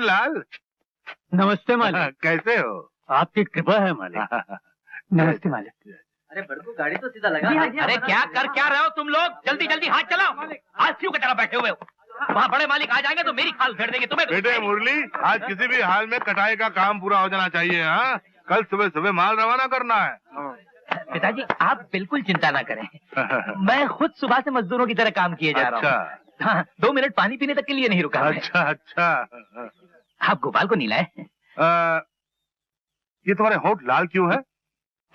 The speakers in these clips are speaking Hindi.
लाल। नमस्ते मालिक। कैसे हो? आपकी कृपा है मालिक। नमस्ते मालिक। अरे बड़कू गाड़ी तो सीधा लगा। अरे क्या कर क्या रहे हो तुम लोग? जल्दी जल्दी हाथ चलाओ। आज क्यों की तरह बैठे हुए हो? वहाँ बड़े मालिक आ जाएंगे तो मेरी खाल फेर देंगे तुम्हें। बेटे मुरली, आज किसी भी हाल में कटाई का काम पूरा हो जाना चाहिए। हाँ, कल सुबह सुबह माल रवाना करना है। पिताजी आप बिल्कुल चिंता ना करें। मैं खुद सुबह से मजदूरों की तरह काम किए जा रहा हूँ। हाँ, 2 मिनट पानी पीने तक के लिए नहीं रुका। अच्छा अच्छा। आप गोपाल को नहीं लाए? ये तुम्हारे होठ लाल क्यों है?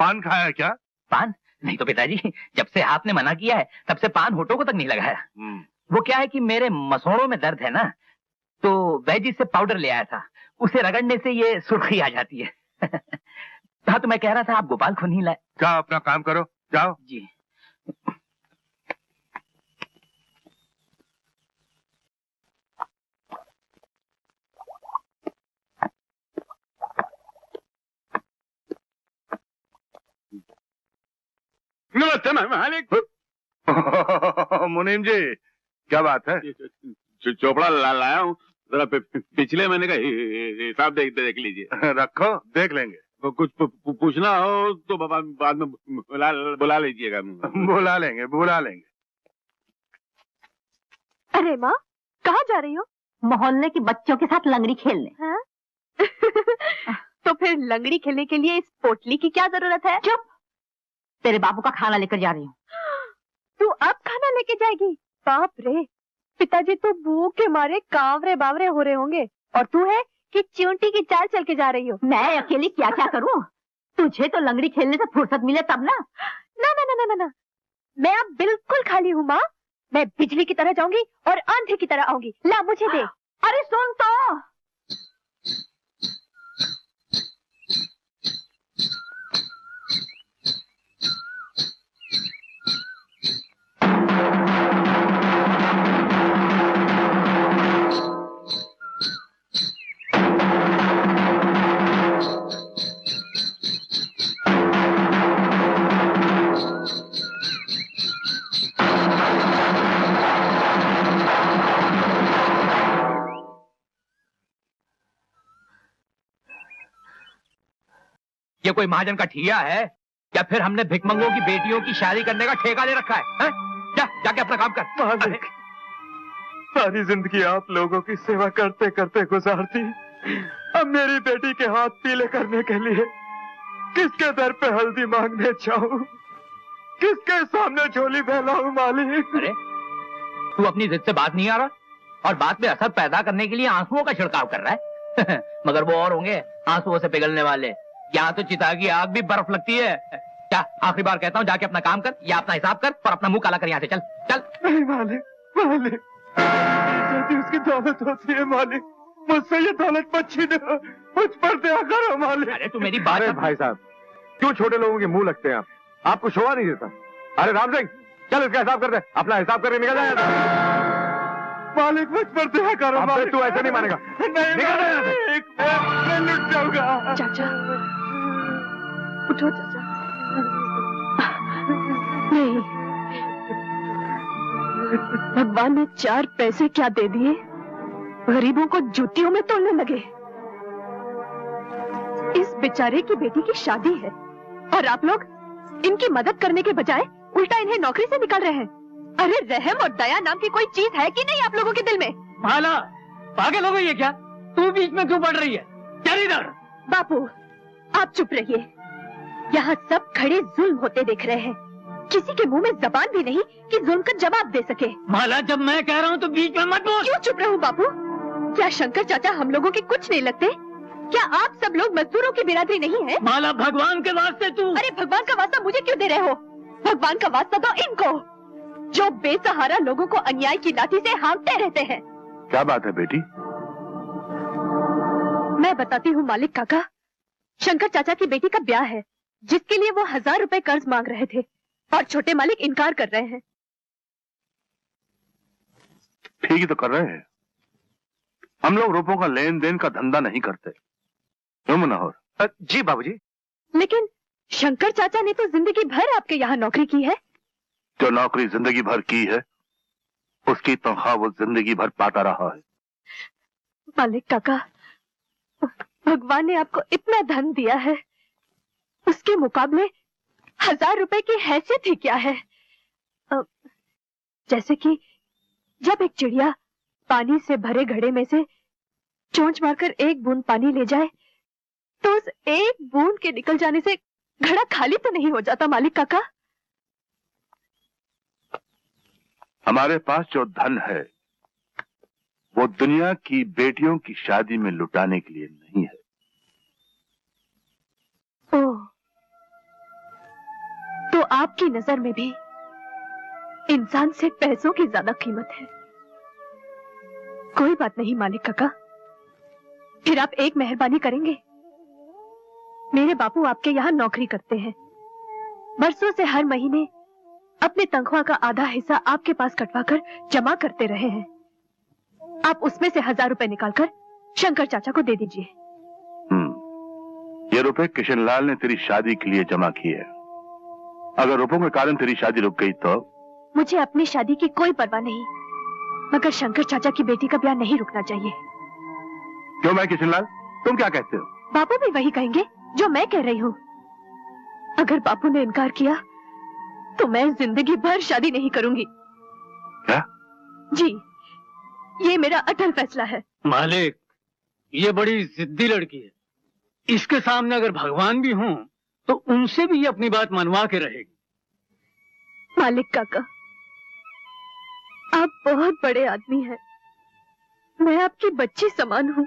पान खाया है क्या? पान नहीं तो पिताजी, जब से आपने मना किया है तब से पान होठों को तक नहीं लगाया। वो क्या है कि मेरे मसोड़ों में दर्द है ना, तो वैजी से पाउडर ले आया था, उसे रगड़ने से ये सुर्खी आ जाती है। हाँ तो मैं कह रहा था आप गोपाल को नहीं लाए। जाओ अपना काम करो, जाओ। जी। नमस्ते मालिक। मुनीम जी क्या बात है? चोपड़ा लाया हूँ, जरा पिछले महीने का हिसाब देख लीजिए। रखो, देख लेंगे। कुछ पूछना हो तो बाद में बुला लीजिएगा। बुला लेंगे बुला लेंगे। अरे माँ, कहाँ जा रही हो? मोहल्ले के बच्चों के साथ लंगड़ी खेलने। हाँ? तो फिर लंगड़ी खेलने के लिए इस पोटली की क्या जरूरत है? चुप, तेरे बाबू का खाना लेकर जा रही हूँ। तू अब खाना लेके जाएगी? बाप रे, पिताजी तो भूख के मारे कांवरे बावरे हो रहे होंगे, और तू है कि चींटी की चाल चल के जा रही हो। मैं अकेली क्या क्या करूँ? तुझे तो लंगड़ी खेलने से फुर्सत मिले तब ना। ना ना ना ना ना ना, मैं अब बिल्कुल खाली हूँ माँ। मैं बिजली की तरह जाऊंगी और आंधी की तरह आऊंगी। ला मुझे दे। अरे सुन तो। ये कोई महाजन का ठिया है या फिर हमने भिकमंगों की बेटियों की शादी करने का ठेका ले रखा है? जा जाके अपना काम कर। मालिक, सारी जिंदगी आप लोगों की सेवा करते करते गुजार दी। अब मेरी बेटी के हाथ पीले करने के लिए किसके दर पे हल्दी मांगने जाऊं, किसके सामने झोली फैलाऊं मालिक? अरे तू अपनी जिद से बात नहीं आ रहा और बात में असर पैदा करने के लिए आंसुओं का छिड़काव कर रहा है। मगर वो और होंगे आंसुओं से पिघलने वाले। यहाँ तो चिता की आग भी बर्फ लगती है। क्या आखिरी बार कहता हूँ, जाके अपना काम कर या अपना हिसाब कर और अपना मुंह काला कर यहाँ से चल चल। नहीं मालिक, मालिक, जैसी उसकी दौलत होती है मालिक, मुझसे ये दौलत मत छीनो, मुझ पर दया करो मालिक। अरे तू मेरी बात। अरे भाई साहब, क्यों छोटे लोगों के मुंह लगते हैं आप? आपको शोभा नहीं देता? अरे राम सिंह, चल इसका हिसाब कर दे, अपना हिसाब करके निकल जाएगा। मालिक मुझ पर दया करो मालिक। तू ऐसे नहीं मानेगा। नहीं, मैं लुट जाऊंगा। चाचा उठो चाचा। नहीं, भगवान ने 4 पैसे क्या दे दिए, गरीबों को जूतियों में तोड़ने लगे। इस बेचारे की बेटी की शादी है और आप लोग इनकी मदद करने के बजाय उल्टा इन्हें नौकरी से निकाल रहे हैं। अरे रहम और दया नाम की कोई चीज है कि नहीं आप लोगों के दिल में? माला, पागल हो गई है क्या? तू बीच में क्यों पड़ रही है? चल इधर। बापू आप चुप रहिए, यहाँ सब खड़े जुल्म होते देख रहे हैं। किसी के मुंह में जबान भी नहीं कि जुल्म का जवाब दे सके। माला, जब मैं कह रहा हूँ तो बीच में मत बोल। क्यों चुप रहूं बापू? क्या शंकर चाचा हम लोगों के कुछ नहीं लगते? क्या आप सब लोग मजदूरों की बिरादरी नहीं है? माला, भगवान के वास्ते तू। अरे भगवान का वास्ता मुझे क्यों दे रहे हो? भगवान का वास्ता दो इनको, जो बेसहारा लोगों को अन्याय की लाठी से हाँकते रहते हैं। क्या बात है बेटी? मैं बताती हूँ मालिक काका, शंकर चाचा की बेटी का ब्याह है जिसके लिए वो 1000 रुपए कर्ज मांग रहे थे और छोटे मालिक इनकार कर रहे हैं। ठीक ही तो कर रहे हैं। हम लोग रुपयों का लेन देन का धंधा नहीं करते, क्यों मनोहर? जी बाबूजी। लेकिन शंकर चाचा ने तो जिंदगी भर आपके यहाँ नौकरी की है। जो नौकरी जिंदगी भर की है उसकी तनख्वाह वो जिंदगी भर पाता रहा है। मालिक काका, भगवान ने आपको इतना धन दिया है, उसके मुकाबले 1000 रुपए की हैसियत ही क्या है? जैसे कि जब एक चिड़िया पानी से भरे घड़े में से चोंच मारकर एक बूंद पानी ले जाए, तो उस एक बूंद के निकल जाने से घड़ा खाली तो नहीं हो जाता मालिक काका? हमारे पास जो धन है वो दुनिया की बेटियों की शादी में लुटाने के लिए नहीं है। ओह, तो आपकी नजर में भी इंसान से पैसों की ज्यादा कीमत है। कोई बात नहीं मालिक काका, फिर आप एक मेहरबानी करेंगे। मेरे बापू आपके यहाँ नौकरी करते हैं, बरसों से हर महीने अपने तनख्वाह का आधा हिस्सा आपके पास कटवाकर जमा करते रहे हैं। आप उसमें से 1000 रुपए निकालकर शंकर चाचा को दे दीजिए। ये रुपए किशनलाल ने तेरी शादी के लिए जमा किए हैं। अगर रुपयों के कारण तेरी शादी रुक गई तो? मुझे अपनी शादी की कोई परवाह नहीं, मगर शंकर चाचा की बेटी का ब्याह नहीं रुकना चाहिए। क्यों मैं किशनलाल, तुम क्या कहते हो? बापू भी वही कहेंगे जो मैं कह रही हूँ। अगर बापू ने इनकार किया तो मैं जिंदगी भर शादी नहीं करूंगी। क्या? जी, ये मेरा अटल फैसला है। मालिक, ये बड़ी जिद्दी लड़की है। इसके सामने अगर भगवान भी हों तो उनसे भी ये अपनी बात मनवा के रहेगी। मालिक काका, आप बहुत बड़े आदमी हैं। मैं आपकी बच्ची समान हूँ,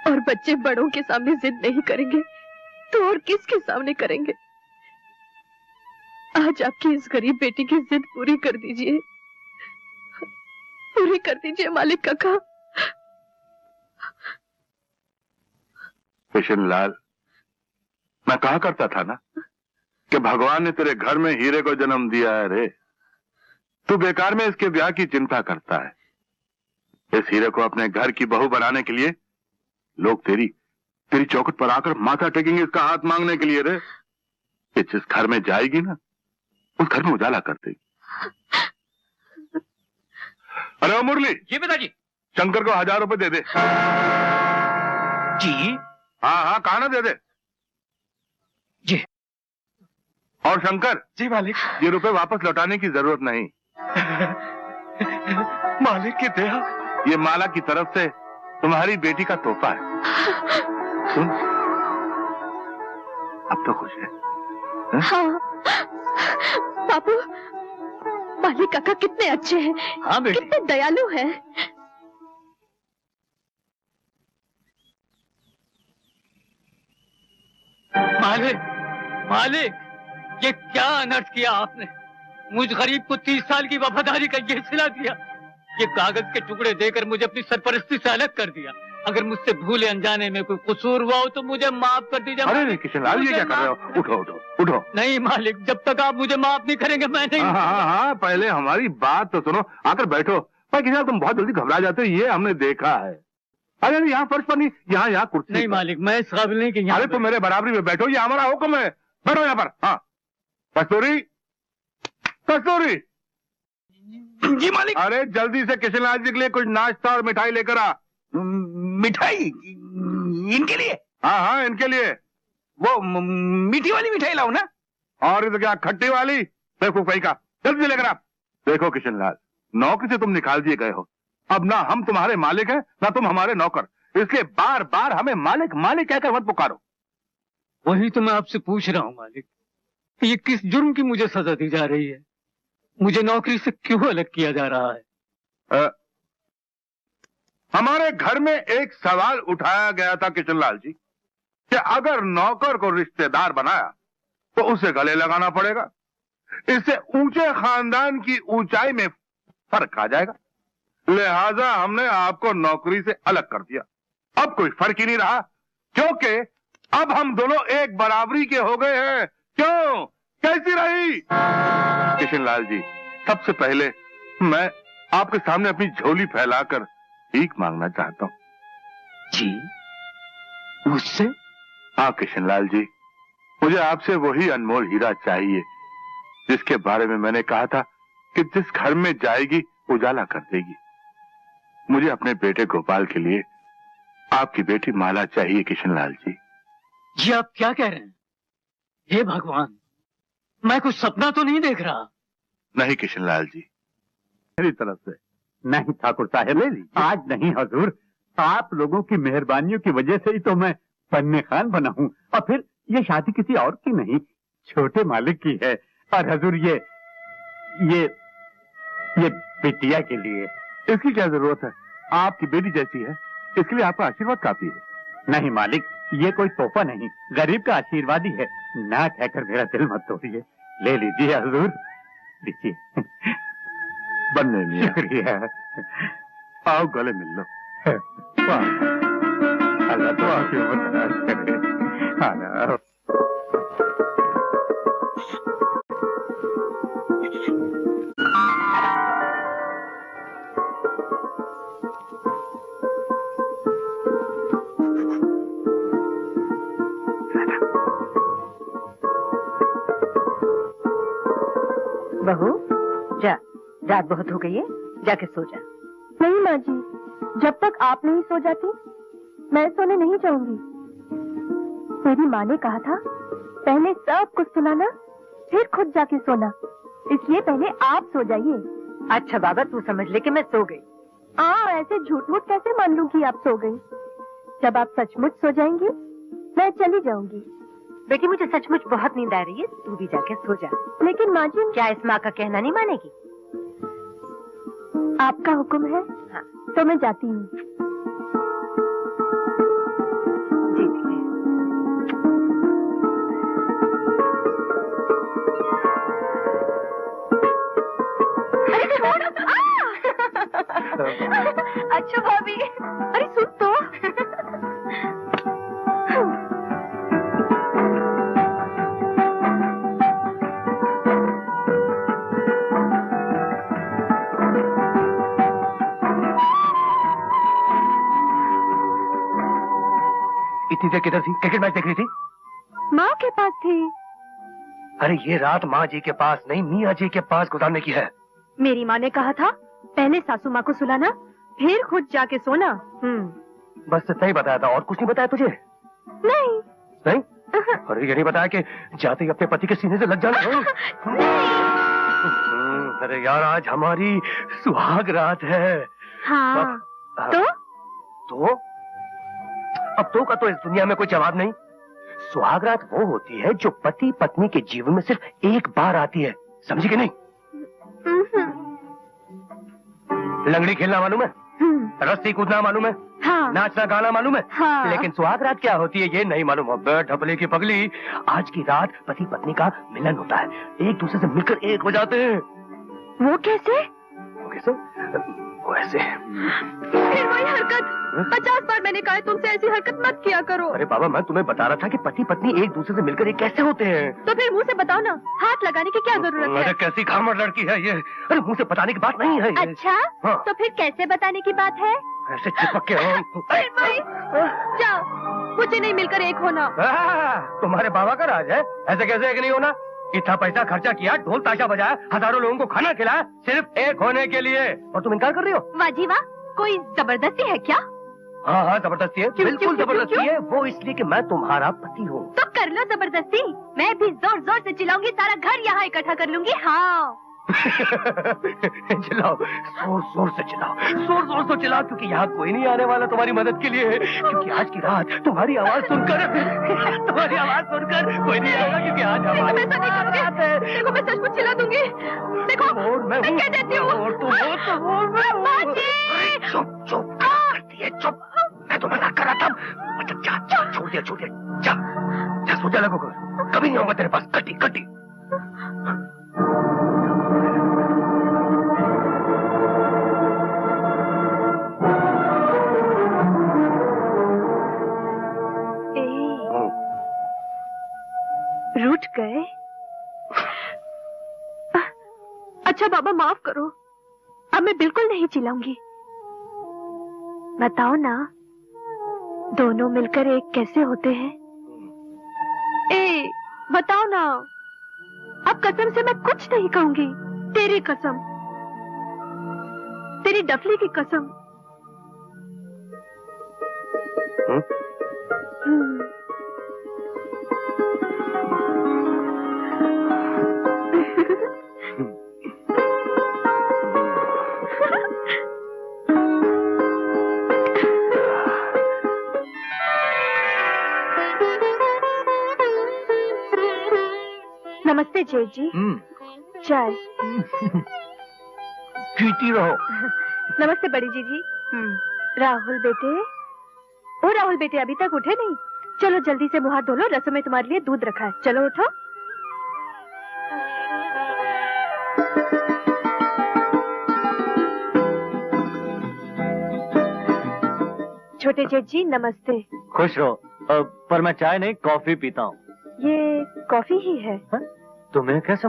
और बच्चे बड़ों के सामने जिद नहीं करेंगे तो और किसके सामने करेंगे? आज आपकी इस गरीब बेटी की जिद पूरी कर दीजिए, पूरी कर दीजिए मालिक काका। किशनलाल, मैं कहा करता था ना कि भगवान ने तेरे घर में हीरे को जन्म दिया है रे। तू बेकार में इसके ब्याह की चिंता करता है। इस हीरे को अपने घर की बहू बनाने के लिए लोग तेरी चौखट पर आकर माथा टेकेंगे इसका हाथ मांगने के लिए रे। कि जिस घर में जाएगी ना उस घर में उजाला कर देगी। अरे ओ मुरली जी पिताजी। शंकर को 1000 रुपए दे दे। जी हाँ कहा ना, दे दे जी। और शंकर जी मालिक। ये रुपए वापस लौटाने की जरूरत नहीं। मालिक की दया। ये माला की तरफ से तुम्हारी बेटी का तोहफा है। सुन, अब तो खुश है? हाँ बापू, मालिक काका कितने अच्छे हैं। हाँ बेटी। कितने दयालु हैं। मालिक, मालिक, ये क्या अनर्थ किया आपने? मुझ गरीब को 30 साल की वफादारी का ये सिला दिया। ये कागज के टुकड़े देकर मुझे अपनी सरपरस्ती से अलग कर दिया। अगर मुझसे भूले अनजाने में कोई कसूर हुआ हो तो मुझे माफ कर दीजिए। अरे किशनलाल, ये क्या कर रहे हो? उठो उठो उठो। नहीं मालिक, जब तक आप मुझे माफ नहीं करेंगे मैं नहीं। हाँ, पहले हमारी बात तो सुनो। आकर बैठो। भाई किशनलाल, तुम बहुत जल्दी घबरा जाते हो, ये हमने देखा है। अरे यहाँ फर्श पर नहीं, यहाँ कुर्सी नहीं मालिक, मैं इस काबिल नहीं कि यहाँ। अरे तुम मेरे बराबरी में बैठो, ये हमारा हुक्म है। बैठो यहाँ पर। हाँ कस्तूरी, कस्तूरी। जी मालिक। अरे जल्दी से किशनलाल जी के लिए कुछ नाश्ता और मिठाई लेकर आ। मिठाई इनके लिए? हाँ इनके लिए। वो मीठी वाली मिठाई लाओ ना। और तो क्या खट्टी वाली? देखो भाई का, जल्दी लेकर आप। देखो किशनलाल, नौकरी से तुम निकाल दिए गए हो। अब ना हम तुम्हारे मालिक हैं ना तुम हमारे नौकर, इसलिए बार बार हमें मालिक मालिक कहकर मत पुकारो। वही तो मैं आपसे पूछ रहा हूँ मालिक, ये किस जुर्म की मुझे सजा दी जा रही है? मुझे नौकरी से क्यों अलग किया जा रहा है? हमारे घर में एक सवाल उठाया गया था किशनलाल जी कि अगर नौकर को रिश्तेदार बनाया तो उसे गले लगाना पड़ेगा। इससे ऊंचे खानदान की ऊंचाई में फर्क आ जाएगा। लिहाजा हमने आपको नौकरी से अलग कर दिया। अब कोई फर्क ही नहीं रहा, क्योंकि अब हम दोनों एक बराबरी के हो गए हैं। क्यों, कैसी रही? किशनलाल जी, सबसे पहले मैं आपके सामने अपनी झोली फैलाकर भीख मांगना चाहता हूं। जी मुझसे? हाँ किशनलाल जी, मुझे आपसे वही अनमोल हीरा चाहिए जिसके बारे में मैंने कहा था कि जिस घर में जाएगी उजाला कर देगी। मुझे अपने बेटे गोपाल के लिए आपकी बेटी माला चाहिए किशनलाल जी। जी आप क्या कह रहे हैं? हे भगवान, मैं कुछ सपना तो नहीं देख रहा। नहीं किशनलाल जी, मेरी तरफ से नहीं ठाकुर साहब, आज नहीं हजूर, आप लोगों की मेहरबानियों की वजह से ही तो मैं पन्ने खान बना हूँ। और फिर ये शादी किसी और की नहीं, छोटे मालिक की है। और हजूर ये बिटिया के लिए। इसकी क्या जरूरत है? आपकी बेटी जैसी है, इसके लिए आपका आशीर्वाद काफी है। नहीं मालिक, ये कोई तोहफा नहीं, गरीब का आशीर्वाद ही है। ना कहकर मेरा दिल मत तोड़िए, ले लीजिए हजूर, लीजिए। बनने में शुक्रिया। आओ गले मिल लो। वाह, अल्लाह तो आपकी उम्र दराज करे। हाँ, बहू, जा, रात बहुत हो गई है, जाके सो जा। नहीं माँ जी, जब तक आप नहीं सो जाती मैं सोने नहीं जाऊंगी। मेरी माँ ने कहा था पहले सब कुछ सुनाना फिर खुद जाके सोना, इसलिए पहले आप सो जाइए। अच्छा बाबा, तू समझ ले कि मैं सो गई। ऐसे झूठ मूठ कैसे मान लूं कि आप सो गई? जब आप सचमुच सो जाएंगी मैं चली जाऊंगी। बेटी, मुझे सचमुच बहुत नींद आ रही है, तू भी जाके सो जा। लेकिन माँ जी, क्या इस माँ का कहना नहीं मानेगी? आपका हुक्म है। हाँ। तो मैं जाती हूँ। जी ठीक है। अरे छोड़। अच्छा भाभी, अरे सुन तो। इतनी देर किधर थी? क्रिकेट मैच देख रही थी? माँ के पास थी। अरे ये रात माँ जी के पास नहीं, मियाँ जी के पास गुजारने की है। मेरी माँ ने कहा था पहले सासू माँ को सुलाना फिर खुद जाके सोना। बस इतना ही बताया था, और कुछ नहीं बताया तुझे? नहीं। नहीं? अरे ये नहीं बताया कि जाते ही अपने पति के सीने से लग जाना है? अरे यार, आज हमारी सुहाग रात है। हाँ। तो? अब तो का तो इस दुनिया में कोई जवाब नहीं। सुहाग रात वो होती है जो पति पत्नी के जीवन में सिर्फ एक बार आती है, समझी कि नहीं? लंगड़ी खेलना मालूम है? रस्सी कूदना मालूम है? हाँ। नाचना गाना मालूम है? हाँ। लेकिन सुहाग रात क्या होती है ये नहीं मालूम हो। ढपले की पगली, आज की रात पति पत्नी का मिलन होता है, एक दूसरे से मिलकर एक हो जाते हैं। वो कैसे? वो कैसे? वो ऐसे। फिर वही हरकत। 50 बार मैंने कहा तुमसे ऐसी हरकत मत किया करो। अरे बाबा, मैं तुम्हें बता रहा था कि पति पत्नी एक दूसरे से मिलकर एक कैसे होते हैं। तो फिर मुंह से बताओ ना, हाथ लगाने की क्या जरूरत है? अरे कैसी खामड़ लड़की है ये। अरे मुंह से बताने की बात नहीं है ये। अच्छा, हाँ। तो फिर कैसे बताने की बात है? ऐसे चिपक के फिर वही, जाओ, मुझे नहीं मिलकर एक होना। तुम्हारे बाबा का राज है, ऐसे कैसे एक नहीं होना? इतना पैसा खर्चा किया, ढोल ताशा बजाया, हजारों लोगों को खाना खिलाया, सिर्फ एक होने के लिए, और तुम इनकार कर रही हो? वाह जी वाह, कोई जबरदस्ती है क्या? हाँ हाँ, जबरदस्ती है, क्यों, बिल्कुल क्यों, जबरदस्ती क्यों? है। वो इसलिए कि मैं तुम्हारा पति हूँ। तो कर लो जबरदस्ती, मैं भी जोर जोर से चिल्लाऊंगी, सारा घर यहाँ इकट्ठा कर लूंगी। हाँ। चिल्लाओ, जोर जोर से चिल्लाओ, जोर जोर से चिल्लाओ, क्योंकि यहाँ कोई नहीं आने वाला तुम्हारी मदद के लिए, क्योंकि आज की रात तुम्हारी आवाज सुनकर कोई नहीं आएगा, क्योंकि आज हमारी रात है। देखो मैं सचमुच चिल्ला दूंगी। देखो मैं कह देती हूँ। चुप चुप करती है, चुप। मैं तो मजाक कर रहा था। अच्छा जा, छोड़ दिया, जा सो जा, लगो कभी नहीं होगा तेरे पास। कटी रूठ गए? अच्छा बाबा माफ करो, अब मैं बिल्कुल नहीं चिल्लाऊंगी। बताओ ना, दोनों मिलकर एक कैसे होते हैं? बताओ ना, अब कसम से मैं कुछ नहीं कहूंगी। तेरी कसम, तेरी डफली की कसम। नमस्ते जेठ जी। चाय। पीती रहो। नमस्ते बड़ी जीजी। राहुल बेटे, ओ राहुल बेटे अभी तक उठे नहीं? चलो जल्दी से मुंह हाथ धो लो, रसों में तुम्हारे लिए दूध रखा है। चलो उठो। छोटे जेठ जी नमस्ते। खुश रहो। पर मैं चाय नहीं कॉफी पीता हूँ। ये कॉफी ही है। तुम्हें कैसे